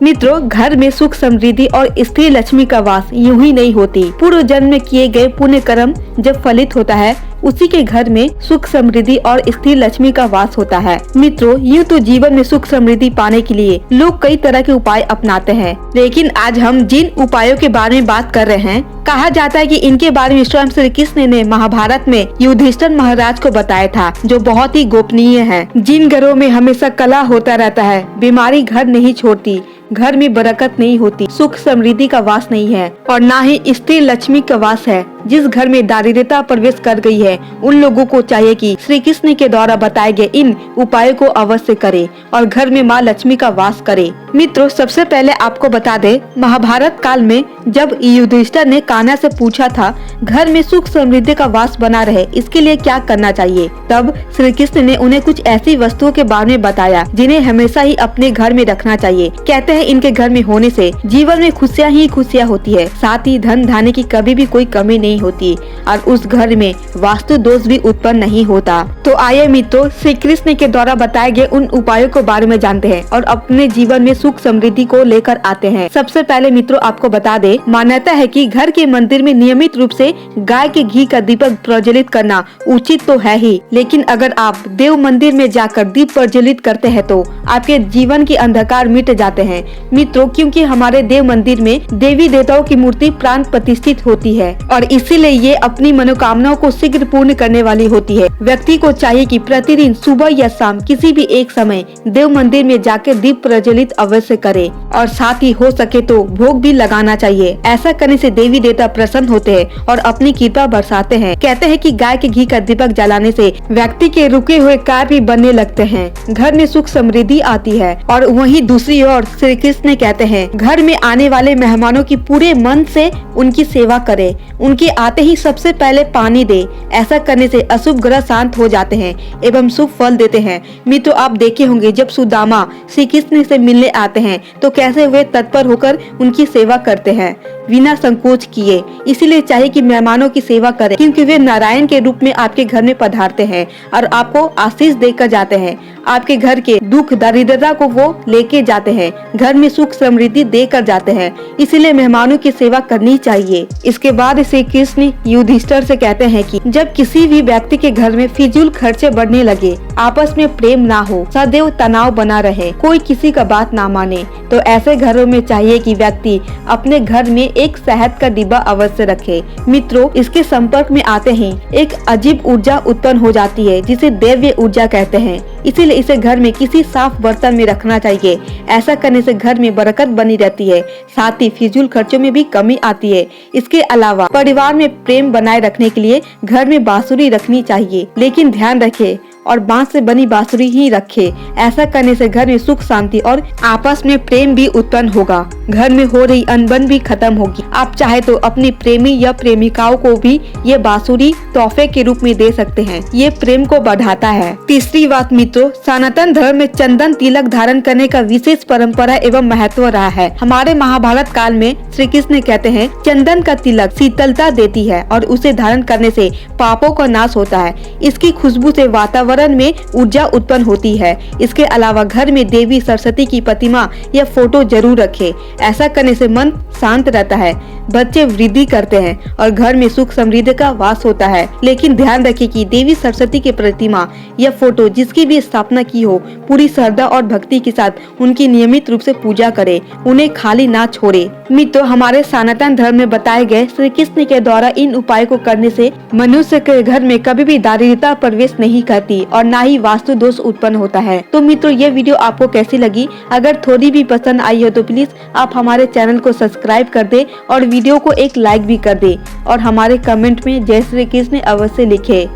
मित्रों, घर में सुख समृद्धि और स्त्री लक्ष्मी का वास यूं ही नहीं होती। पूर्व जन्म में किए गए पुण्य कर्म जब फलित होता है, उसी के घर में सुख समृद्धि और स्त्री लक्ष्मी का वास होता है। मित्रों, यूं तो जीवन में सुख समृद्धि पाने के लिए लोग कई तरह के उपाय अपनाते हैं, लेकिन आज हम जिन उपायों के बारे में बात कर रहे हैं, कहा जाता है कि इनके बारे में स्वयं श्री कृष्ण ने महाभारत में युधिष्ठिर महाराज को बताया था, जो बहुत ही गोपनीय है। जिन घरों में हमेशा कलह होता रहता है, बीमारी घर नहीं छोड़ती, घर में बरकत नहीं होती, सुख समृद्धि का वास नहीं है और ना ही स्त्री लक्ष्मी का वास है, जिस घर में दारिद्रता प्रवेश कर गई है, उन लोगों को चाहिए कि श्री कृष्ण के द्वारा बताए गए इन उपायों को अवश्य करें और घर में माँ लक्ष्मी का वास करें। मित्रों, सबसे पहले आपको बता दे, महाभारत काल में जब युधिष्ठिर ने कान्हा से पूछा था घर में सुख समृद्धि का वास बना रहे, इसके लिए क्या करना चाहिए, तब श्री कृष्ण ने उन्हें कुछ ऐसी वस्तुओं के बारे में बताया जिन्हें हमेशा ही अपने घर में रखना चाहिए। कहते हैं इनके घर में होने से जीवन में खुशियाँ ही खुशियाँ होती है, साथ ही धन धान्य की कभी भी कोई कमी नहीं होती और उस घर में वास्तु दोष भी उत्पन्न नहीं होता। तो आइए मित्रों, श्री कृष्ण के द्वारा बताए गए उन उपायों के बारे में जानते हैं और अपने जीवन में सुख समृद्धि को लेकर आते हैं। सबसे पहले मित्रों, आपको बता दे, मान्यता है कि घर के मंदिर में नियमित रूप से गाय के घी का दीपक प्रज्वलित करना उचित तो है ही, लेकिन अगर आप देव मंदिर में जाकर दीप प्रज्वलित करते हैं तो आपके जीवन के अंधकार मिट जाते हैं। मित्रों, क्योंकि हमारे देव मंदिर में देवी देवताओं की मूर्ति प्राण प्रतिष्ठित होती है और इसीलिए ये अपनी मनोकामनाओं को शीघ्र पूर्ण करने वाली होती है। व्यक्ति को चाहिए कि प्रतिदिन सुबह या शाम किसी भी एक समय देव मंदिर में जाकर दीप प्रज्वलित अवश्य करे और साथ ही हो सके तो भोग भी लगाना चाहिए। ऐसा करने से देवी देवता प्रसन्न होते हैं और अपनी कृपा बरसाते हैं। कहते हैं कि गाय के घी का दीपक जलाने से व्यक्ति के रुके हुए कार्य भी बनने लगते हैं, घर में सुख समृद्धि आती है। और वहीं दूसरी ओर श्री कृष्ण कहते हैं घर में आने वाले मेहमानों की पूरे मन से उनकी सेवा करे, उनके आते ही सबसे पहले पानी दे। ऐसा करने से अशुभ ग्रह शांत हो जाते हैं एवं शुभ फल देते हैं। मित्रों, आप देखे होंगे जब सुदामा श्री कृष्ण से मिलने आते हैं तो कैसे वे तत्पर होकर उनकी सेवा करते हैं बिना संकोच किए। इसीलिए चाहिए कि मेहमानों की सेवा करें, क्योंकि वे नारायण के रूप में आपके घर में पधारते हैं और आपको आशीष देकर जाते हैं। आपके घर के दुख दरिद्रता को वो लेके जाते हैं, घर में सुख समृद्धि देकर जाते हैं। इसीलिए मेहमानों की सेवा करनी चाहिए। इसके बाद श्री कृष्ण युधिष्ठिर से कहते हैं कि जब किसी भी व्यक्ति के घर में फिजूल खर्चे बढ़ने लगे, आपस में प्रेम ना हो, सदैव तनाव बना रहे, कोई किसी का बात ना माने, तो ऐसे घरों में चाहिए कि व्यक्ति अपने घर में एक शहद का डिब्बा अवश्य रखे। मित्रों, इसके संपर्क में आते ही एक अजीब ऊर्जा उत्पन्न हो जाती है, जिसे दैवीय ऊर्जा कहते हैं। इसीलिए इसे घर में किसी साफ बर्तन में रखना चाहिए। ऐसा करने से घर में बरकत बनी रहती है, साथ ही फिजूल खर्चों में भी कमी आती है। इसके अलावा परिवार में प्रेम बनाए रखने के लिए घर में बांसुरी रखनी चाहिए, लेकिन ध्यान रखें और बांस से बनी बांसुरी ही रखे। ऐसा करने से घर में सुख शांति और आपस में प्रेम भी उत्पन्न होगा, घर में हो रही अनबन भी खत्म होगी। आप चाहे तो अपनी प्रेमी या प्रेमिकाओं को भी ये बांसुरी तोहफे के रूप में दे सकते हैं, ये प्रेम को बढ़ाता है। तीसरी बात मित्रों, सनातन धर्म में चंदन तिलक धारण करने का विशेष परंपरा एवं महत्व रहा है। हमारे महाभारत काल में श्री कृष्ण कहते हैं चंदन का तिलक शीतलता देती है और उसे धारण करने से पापों का नाश होता है। इसकी खुशबू से वातावरण में ऊर्जा उत्पन्न होती है। इसके अलावा घर में देवी सरस्वती की प्रतिमा या फोटो जरूर रखें। ऐसा करने से मन शांत रहता है, बच्चे वृद्धि करते हैं और घर में सुख समृद्धि का वास होता है। लेकिन ध्यान रखें कि देवी सरस्वती की प्रतिमा या फोटो जिसकी भी स्थापना की हो, पूरी श्रद्धा और भक्ति के साथ उनकी नियमित रूप से पूजा करें, उन्हें खाली ना छोड़े। मित्रों, हमारे सनातन धर्म में बताए गए श्री कृष्ण के द्वारा इन उपायों को करने से मनुष्य के घर में कभी भी दारिद्रता प्रवेश नहीं करती और ना ही वास्तु दोष उत्पन्न होता है। तो मित्रों, ये वीडियो आपको कैसी लगी? अगर थोड़ी भी पसंद आई हो तो प्लीज आप हमारे चैनल को सब्सक्राइब कर दे और वीडियो को एक लाइक भी कर दे और हमारे कमेंट में जय श्री कृष्ण अवश्य लिखे।